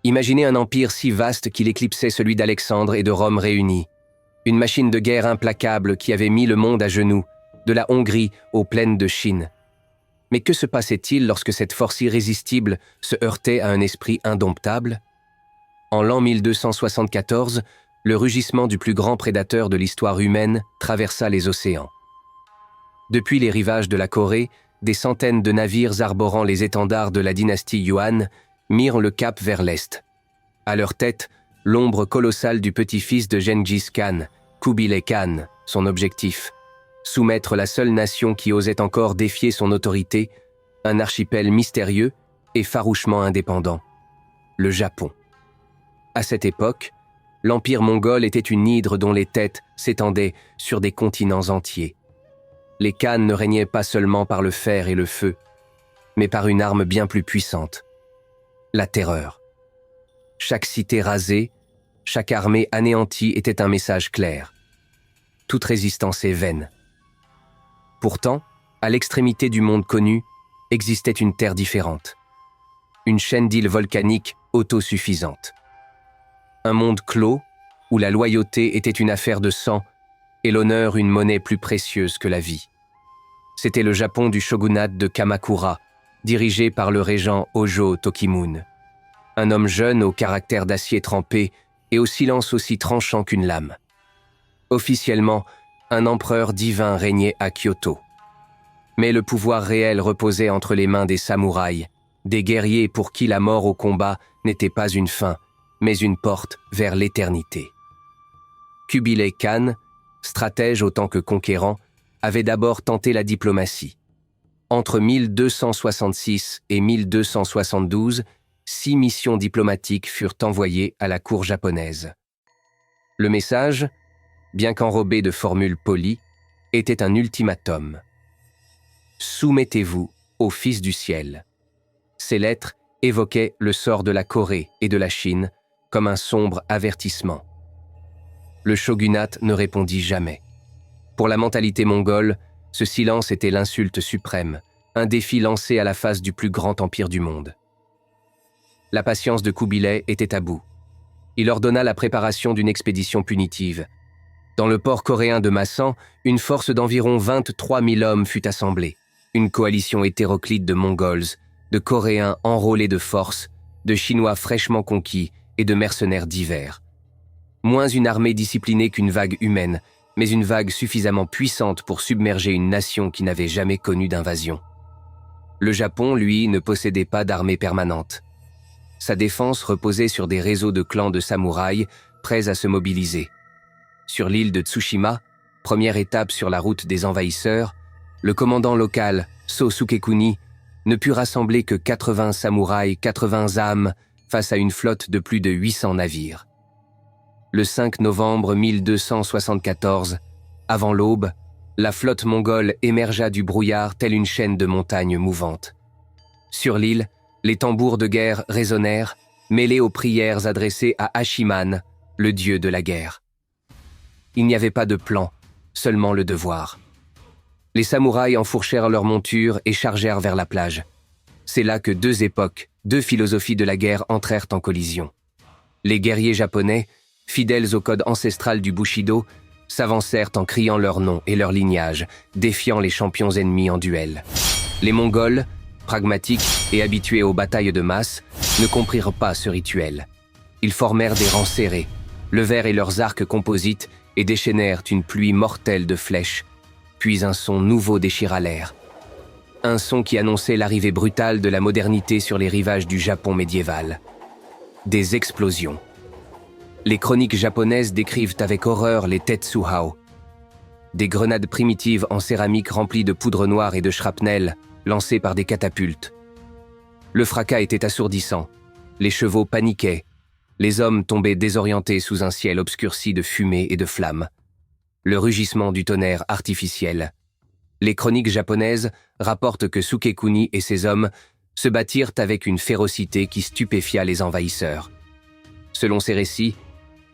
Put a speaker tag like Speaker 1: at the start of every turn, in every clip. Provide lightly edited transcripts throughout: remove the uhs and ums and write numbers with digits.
Speaker 1: Imaginez un empire si vaste qu'il éclipsait celui d'Alexandre et de Rome réunis. Une machine de guerre implacable qui avait mis le monde à genoux, de la Hongrie aux plaines de Chine. Mais que se passait-il lorsque cette force irrésistible se heurtait à un esprit indomptable? En l'an 1274, le rugissement du plus grand prédateur de l'histoire humaine traversa les océans. Depuis les rivages de la Corée, des centaines de navires arborant les étendards de la dynastie Yuan mirent le cap vers l'est. À leur tête, l'ombre colossale du petit-fils de Gengis Khan, Kubilai Khan, son objectif. Soumettre la seule nation qui osait encore défier son autorité, un archipel mystérieux et farouchement indépendant, le Japon. À cette époque, l'empire mongol était une hydre dont les têtes s'étendaient sur des continents entiers. Les Khans ne régnaient pas seulement par le fer et le feu, mais par une arme bien plus puissante, la terreur. Chaque cité rasée, chaque armée anéantie était un message clair. Toute résistance est vaine. Pourtant, à l'extrémité du monde connu, existait une terre différente. Une chaîne d'îles volcaniques autosuffisante. Un monde clos, où la loyauté était une affaire de sang et l'honneur une monnaie plus précieuse que la vie. C'était le Japon du shogunat de Kamakura, dirigé par le régent Hojo Tokimune. Un homme jeune au caractère d'acier trempé et au silence aussi tranchant qu'une lame. Officiellement, un empereur divin régnait à Kyoto. Mais le pouvoir réel reposait entre les mains des samouraïs, des guerriers pour qui la mort au combat n'était pas une fin, mais une porte vers l'éternité. Kubilai Khan, stratège autant que conquérant, avait d'abord tenté la diplomatie. Entre 1266 et 1272, 6 missions diplomatiques furent envoyées à la cour japonaise. Le message, bien qu'enrobé de formules polies, était un ultimatum. « Soumettez-vous au Fils du ciel ». Ces lettres évoquaient le sort de la Corée et de la Chine comme un sombre avertissement. Le shogunat ne répondit jamais. Pour la mentalité mongole, ce silence était l'insulte suprême, un défi lancé à la face du plus grand empire du monde. La patience de Kubilai était à bout. Il ordonna la préparation d'une expédition punitive. Dans le port coréen de Masan, une force d'environ 23 000 hommes fut assemblée. Une coalition hétéroclite de Mongols, de Coréens enrôlés de force, de Chinois fraîchement conquis et de mercenaires divers. Moins une armée disciplinée qu'une vague humaine, mais une vague suffisamment puissante pour submerger une nation qui n'avait jamais connu d'invasion. Le Japon, lui, ne possédait pas d'armée permanente. Sa défense reposait sur des réseaux de clans de samouraïs prêts à se mobiliser. Sur l'île de Tsushima, première étape sur la route des envahisseurs, le commandant local, So Sukekuni, ne put rassembler que 80 samouraïs, 80 âmes face à une flotte de plus de 800 navires. Le 5 novembre 1274, avant l'aube, la flotte mongole émergea du brouillard telle une chaîne de montagnes mouvantes. Sur l'île, les tambours de guerre résonnèrent, mêlés aux prières adressées à Hachiman, le dieu de la guerre. Il n'y avait pas de plan, seulement le devoir. Les samouraïs enfourchèrent leurs montures et chargèrent vers la plage. C'est là que deux époques, deux philosophies de la guerre entrèrent en collision. Les guerriers japonais, fidèles au code ancestral du Bushido, s'avancèrent en criant leur nom et leur lignage, défiant les champions ennemis en duel. Les Mongols, pragmatiques et habitués aux batailles de masse, ne comprirent pas ce rituel. Ils formèrent des rangs serrés, levèrent leurs arcs composites et déchaînèrent une pluie mortelle de flèches, puis un son nouveau déchira l'air. Un son qui annonçait l'arrivée brutale de la modernité sur les rivages du Japon médiéval. Des explosions. Les chroniques japonaises décrivent avec horreur les tetsuhao, des grenades primitives en céramique remplies de poudre noire et de shrapnel, lancées par des catapultes. Le fracas était assourdissant, les chevaux paniquaient, les hommes tombaient désorientés sous un ciel obscurci de fumée et de flammes. Le rugissement du tonnerre artificiel. Les chroniques japonaises rapportent que Sukekuni et ses hommes se battirent avec une férocité qui stupéfia les envahisseurs. Selon ces récits,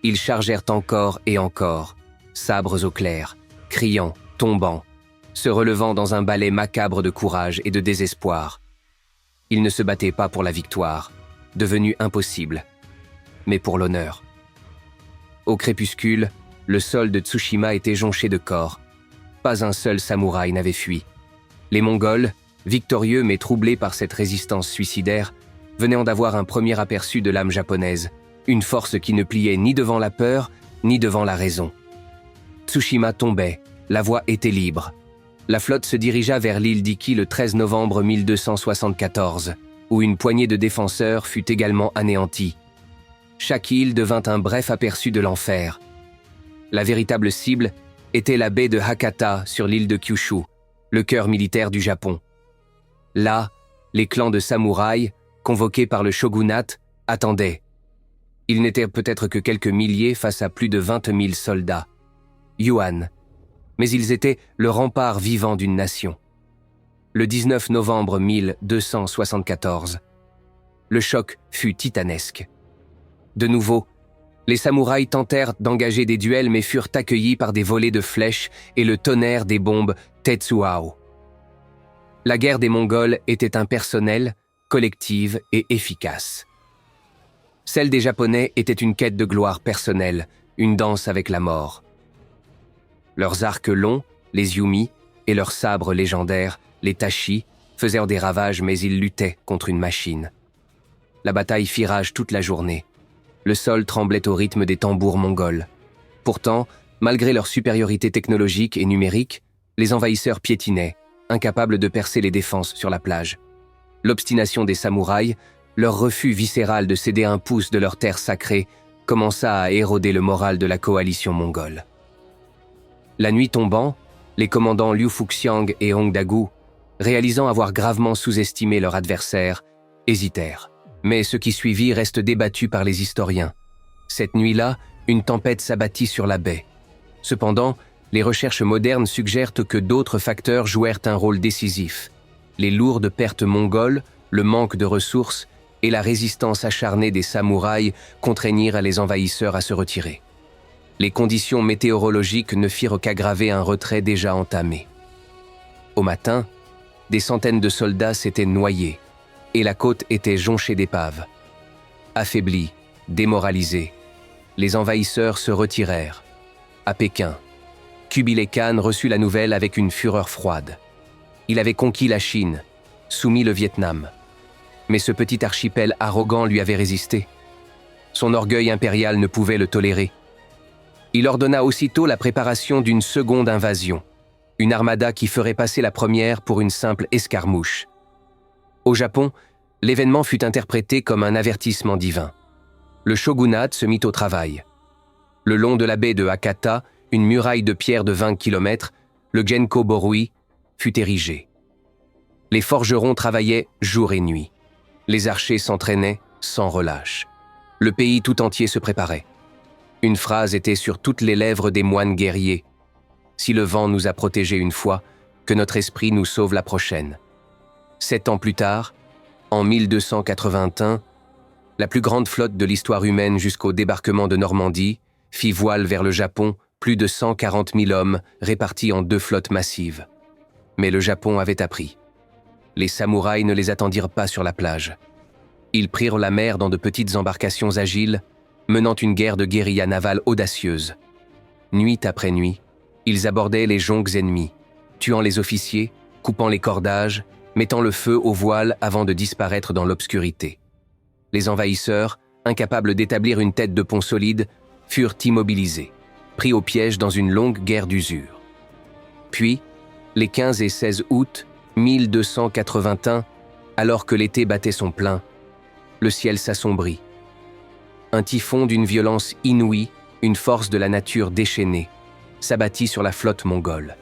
Speaker 1: ils chargèrent encore et encore, sabres au clair, criant, tombant, se relevant dans un ballet macabre de courage et de désespoir. Ils ne se battaient pas pour la victoire, devenue impossible, mais pour l'honneur. Au crépuscule, le sol de Tsushima était jonché de corps. Pas un seul samouraï n'avait fui. Les Mongols, victorieux mais troublés par cette résistance suicidaire, venaient d'avoir un premier aperçu de l'âme japonaise, une force qui ne pliait ni devant la peur, ni devant la raison. Tsushima tombait, la voie était libre. La flotte se dirigea vers l'île d'Iki le 13 novembre 1274, où une poignée de défenseurs fut également anéantie. Chaque île devint un bref aperçu de l'enfer. La véritable cible était la baie de Hakata sur l'île de Kyushu, le cœur militaire du Japon. Là, les clans de samouraïs, convoqués par le shogunat, attendaient. Ils n'étaient peut-être que quelques milliers face à plus de 20 000 soldats. Yuan. Mais ils étaient le rempart vivant d'une nation. Le 19 novembre 1274, le choc fut titanesque. De nouveau, les samouraïs tentèrent d'engager des duels mais furent accueillis par des volées de flèches et le tonnerre des bombes Tetsuhao. La guerre des Mongols était impersonnelle, collective et efficace. Celle des Japonais était une quête de gloire personnelle, une danse avec la mort. Leurs arcs longs, les yumi, et leurs sabres légendaires, les tachi, faisaient des ravages mais ils luttaient contre une machine. La bataille fit rage toute la journée. Le sol tremblait au rythme des tambours mongols. Pourtant, malgré leur supériorité technologique et numérique, les envahisseurs piétinaient, incapables de percer les défenses sur la plage. L'obstination des samouraïs, leur refus viscéral de céder un pouce de leur terre sacrée, commença à éroder le moral de la coalition mongole. La nuit tombant, les commandants Liu Fuxiang et Hong Dagu, réalisant avoir gravement sous-estimé leur adversaire, hésitèrent. Mais ce qui suivit reste débattu par les historiens. Cette nuit-là, une tempête s'abattit sur la baie. Cependant, les recherches modernes suggèrent que d'autres facteurs jouèrent un rôle décisif. Les lourdes pertes mongoles, le manque de ressources et la résistance acharnée des samouraïs contraignirent les envahisseurs à se retirer. Les conditions météorologiques ne firent qu'aggraver un retrait déjà entamé. Au matin, des centaines de soldats s'étaient noyés et la côte était jonchée d'épaves. Affaiblis, démoralisés, les envahisseurs se retirèrent. À Pékin, Kubilai Khan reçut la nouvelle avec une fureur froide. Il avait conquis la Chine, soumis le Vietnam. Mais ce petit archipel arrogant lui avait résisté. Son orgueil impérial ne pouvait le tolérer. Il ordonna aussitôt la préparation d'une seconde invasion, une armada qui ferait passer la première pour une simple escarmouche. Au Japon, l'événement fut interprété comme un avertissement divin. Le shogunat se mit au travail. Le long de la baie de Hakata, une muraille de pierre de 20 km, le Genko Borui, fut érigé. Les forgerons travaillaient jour et nuit. Les archers s'entraînaient sans relâche. Le pays tout entier se préparait. Une phrase était sur toutes les lèvres des moines guerriers. « Si le vent nous a protégés une fois, que notre esprit nous sauve la prochaine. » 7 ans plus tard, en 1281, la plus grande flotte de l'histoire humaine jusqu'au débarquement de Normandie fit voile vers le Japon, plus de 140 000 hommes répartis en 2 flottes massives. Mais le Japon avait appris. Les samouraïs ne les attendirent pas sur la plage. Ils prirent la mer dans de petites embarcations agiles, menant une guerre de guérilla navale audacieuse. Nuit après nuit, ils abordaient les jonques ennemis, tuant les officiers, coupant les cordages, mettant le feu aux voiles avant de disparaître dans l'obscurité. Les envahisseurs, incapables d'établir une tête de pont solide, furent immobilisés, pris au piège dans une longue guerre d'usure. Puis, les 15 et 16 août 1281, alors que l'été battait son plein, le ciel s'assombrit. Un typhon d'une violence inouïe, une force de la nature déchaînée, s'abattit sur la flotte mongole.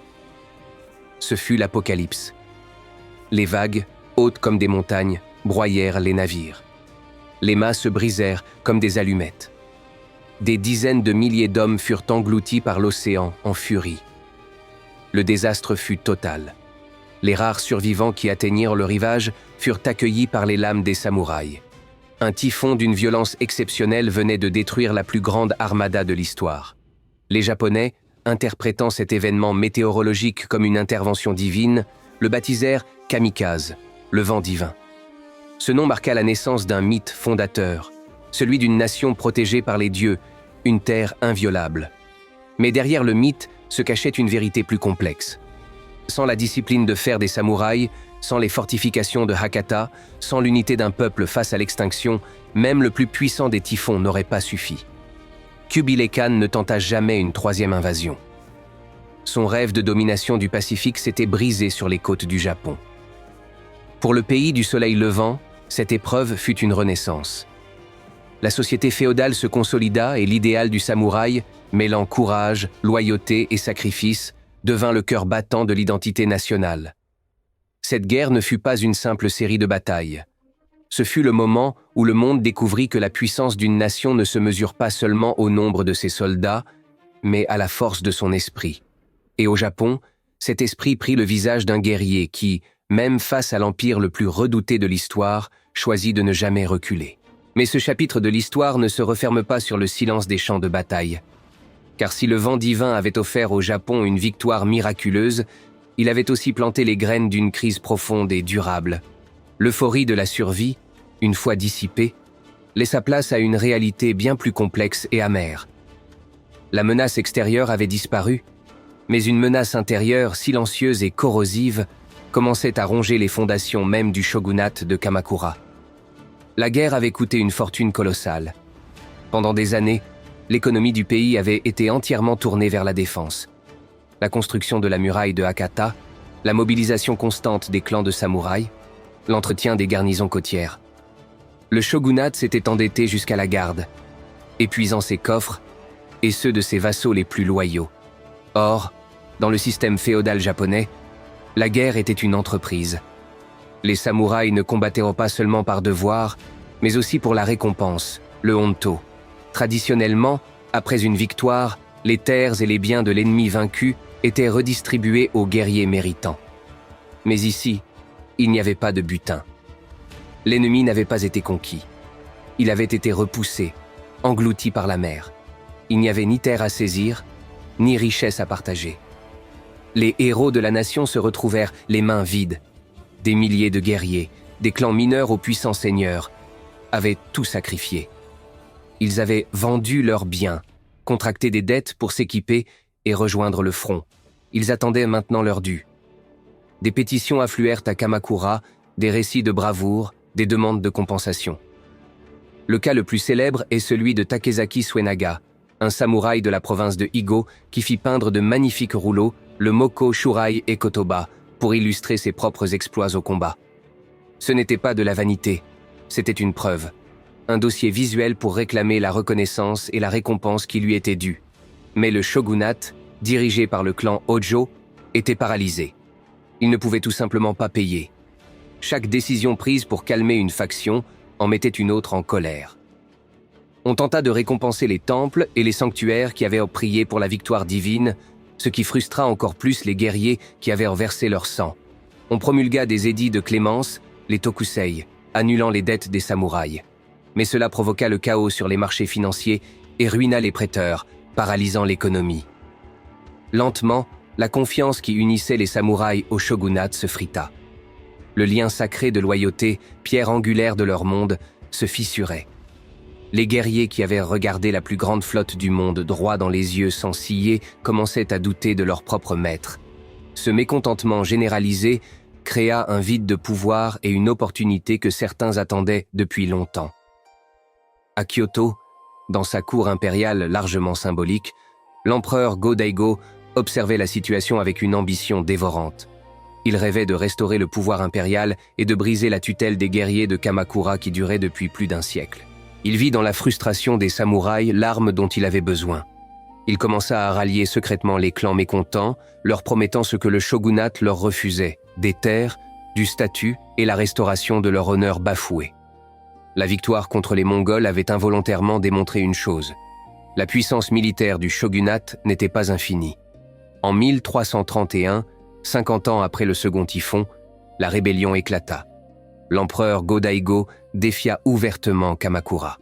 Speaker 1: Ce fut l'apocalypse. Les vagues, hautes comme des montagnes, broyèrent les navires. Les mâts se brisèrent comme des allumettes. Des dizaines de milliers d'hommes furent engloutis par l'océan en furie. Le désastre fut total. Les rares survivants qui atteignirent le rivage furent accueillis par les lames des samouraïs. Un typhon d'une violence exceptionnelle venait de détruire la plus grande armada de l'histoire. Les Japonais, interprétant cet événement météorologique comme une intervention divine, le baptisèrent Kamikaze, le vent divin. Ce nom marqua la naissance d'un mythe fondateur, celui d'une nation protégée par les dieux, une terre inviolable. Mais derrière le mythe se cachait une vérité plus complexe. Sans la discipline de fer des samouraïs, sans les fortifications de Hakata, sans l'unité d'un peuple face à l'extinction, même le plus puissant des typhons n'aurait pas suffi. Kubilai Khan ne tenta jamais une troisième invasion. Son rêve de domination du Pacifique s'était brisé sur les côtes du Japon. Pour le pays du soleil levant, cette épreuve fut une renaissance. La société féodale se consolida et l'idéal du samouraï, mêlant courage, loyauté et sacrifice, devint le cœur battant de l'identité nationale. Cette guerre ne fut pas une simple série de batailles. Ce fut le moment où le monde découvrit que la puissance d'une nation ne se mesure pas seulement au nombre de ses soldats, mais à la force de son esprit. Et au Japon, cet esprit prit le visage d'un guerrier qui, même face à l'empire le plus redouté de l'histoire, choisit de ne jamais reculer. Mais ce chapitre de l'histoire ne se referme pas sur le silence des champs de bataille. Car si le vent divin avait offert au Japon une victoire miraculeuse, il avait aussi planté les graines d'une crise profonde et durable. L'euphorie de la survie, une fois dissipée, laissa place à une réalité bien plus complexe et amère. La menace extérieure avait disparu, mais une menace intérieure, silencieuse et corrosive, commençait à ronger les fondations même du shogunat de Kamakura. La guerre avait coûté une fortune colossale. Pendant des années, l'économie du pays avait été entièrement tournée vers la défense. La construction de la muraille de Hakata, la mobilisation constante des clans de samouraïs, l'entretien des garnisons côtières. Le shogunat s'était endetté jusqu'à la garde, épuisant ses coffres et ceux de ses vassaux les plus loyaux. Or, dans le système féodal japonais, la guerre était une entreprise. Les samouraïs ne combattaient pas seulement par devoir, mais aussi pour la récompense, le honto. Traditionnellement, après une victoire, les terres et les biens de l'ennemi vaincu étaient redistribués aux guerriers méritants. Mais ici, il n'y avait pas de butin. L'ennemi n'avait pas été conquis. Il avait été repoussé, englouti par la mer. Il n'y avait ni terre à saisir, ni richesse à partager. Les héros de la nation se retrouvèrent les mains vides. Des milliers de guerriers, des clans mineurs aux puissants seigneurs, avaient tout sacrifié. Ils avaient vendu leurs biens, contracté des dettes pour s'équiper et rejoindre le front. Ils attendaient maintenant leur dû. Des pétitions affluèrent à Kamakura, des récits de bravoure, des demandes de compensation. Le cas le plus célèbre est celui de Takezaki Suenaga, un samouraï de la province de Higo qui fit peindre de magnifiques rouleaux, le Moko Shurai et Kotoba, pour illustrer ses propres exploits au combat. Ce n'était pas de la vanité, c'était une preuve. Un dossier visuel pour réclamer la reconnaissance et la récompense qui lui étaient dues. Mais le shogunat, dirigé par le clan Hojo, était paralysé. Il ne pouvait tout simplement pas payer. Chaque décision prise pour calmer une faction en mettait une autre en colère. On tenta de récompenser les temples et les sanctuaires qui avaient prié pour la victoire divine, ce qui frustra encore plus les guerriers qui avaient versé leur sang. On promulgua des édits de clémence, les tokusei, annulant les dettes des samouraïs. Mais cela provoqua le chaos sur les marchés financiers et ruina les prêteurs, paralysant l'économie. Lentement, la confiance qui unissait les samouraïs au shogunat se frita. Le lien sacré de loyauté, pierre angulaire de leur monde, se fissurait. Les guerriers qui avaient regardé la plus grande flotte du monde droit dans les yeux sans ciller commençaient à douter de leur propre maître. Ce mécontentement généralisé créa un vide de pouvoir et une opportunité que certains attendaient depuis longtemps. À Kyoto, dans sa cour impériale largement symbolique, l'empereur Go-Daigo observait la situation avec une ambition dévorante. Il rêvait de restaurer le pouvoir impérial et de briser la tutelle des guerriers de Kamakura qui durait depuis plus d'un siècle. Il vit dans la frustration des samouraïs l'arme dont il avait besoin. Il commença à rallier secrètement les clans mécontents, leur promettant ce que le shogunat leur refusait, des terres, du statut et la restauration de leur honneur bafoué. La victoire contre les Mongols avait involontairement démontré une chose. La puissance militaire du shogunat n'était pas infinie. En 1331, 50 ans après le second typhon, la rébellion éclata. L'empereur Go-Daigo défia ouvertement Kamakura.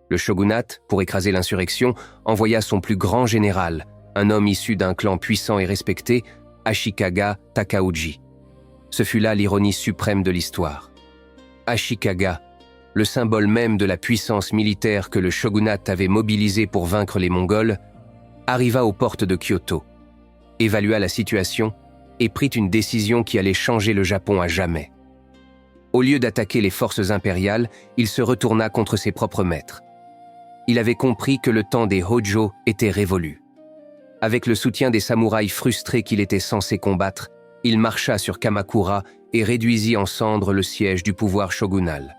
Speaker 1: Le shogunat, pour écraser l'insurrection, envoya son plus grand général, un homme issu d'un clan puissant et respecté, Ashikaga Takauji. Ce fut là l'ironie suprême de l'histoire. Ashikaga, le symbole même de la puissance militaire que le shogunat avait mobilisée pour vaincre les Mongols, arriva aux portes de Kyoto, évalua la situation et prit une décision qui allait changer le Japon à jamais. Au lieu d'attaquer les forces impériales, il se retourna contre ses propres maîtres. Il avait compris que le temps des Hojo était révolu. Avec le soutien des samouraïs frustrés qu'il était censé combattre, il marcha sur Kamakura et réduisit en cendres le siège du pouvoir shogunal.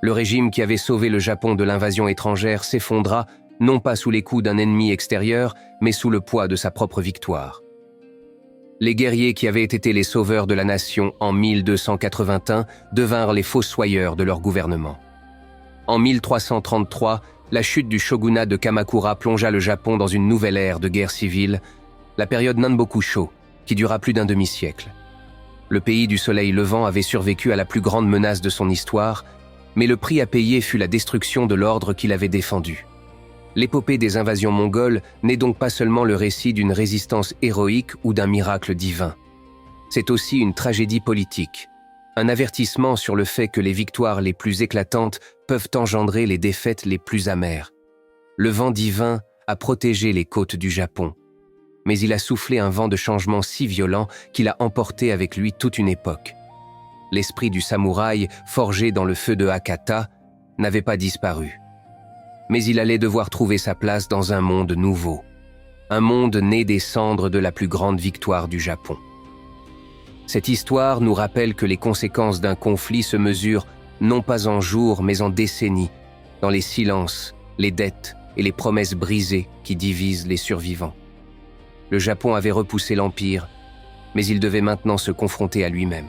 Speaker 1: Le régime qui avait sauvé le Japon de l'invasion étrangère s'effondra, non pas sous les coups d'un ennemi extérieur, mais sous le poids de sa propre victoire. Les guerriers qui avaient été les sauveurs de la nation en 1281 devinrent les fossoyeurs de leur gouvernement. En 1333, la chute du shogunat de Kamakura plongea le Japon dans une nouvelle ère de guerre civile, la période Nanbokusho, qui dura plus d'un demi-siècle. Le pays du soleil levant avait survécu à la plus grande menace de son histoire, mais le prix à payer fut la destruction de l'ordre qu'il avait défendu. L'épopée des invasions mongoles n'est donc pas seulement le récit d'une résistance héroïque ou d'un miracle divin. C'est aussi une tragédie politique, un avertissement sur le fait que les victoires les plus éclatantes peuvent engendrer les défaites les plus amères. Le vent divin a protégé les côtes du Japon, mais il a soufflé un vent de changement si violent qu'il a emporté avec lui toute une époque. L'esprit du samouraï, forgé dans le feu de Hakata, n'avait pas disparu. Mais il allait devoir trouver sa place dans un monde nouveau, un monde né des cendres de la plus grande victoire du Japon. Cette histoire nous rappelle que les conséquences d'un conflit se mesurent non pas en jours mais en décennies, dans les silences, les dettes et les promesses brisées qui divisent les survivants. Le Japon avait repoussé l'Empire, mais il devait maintenant se confronter à lui-même.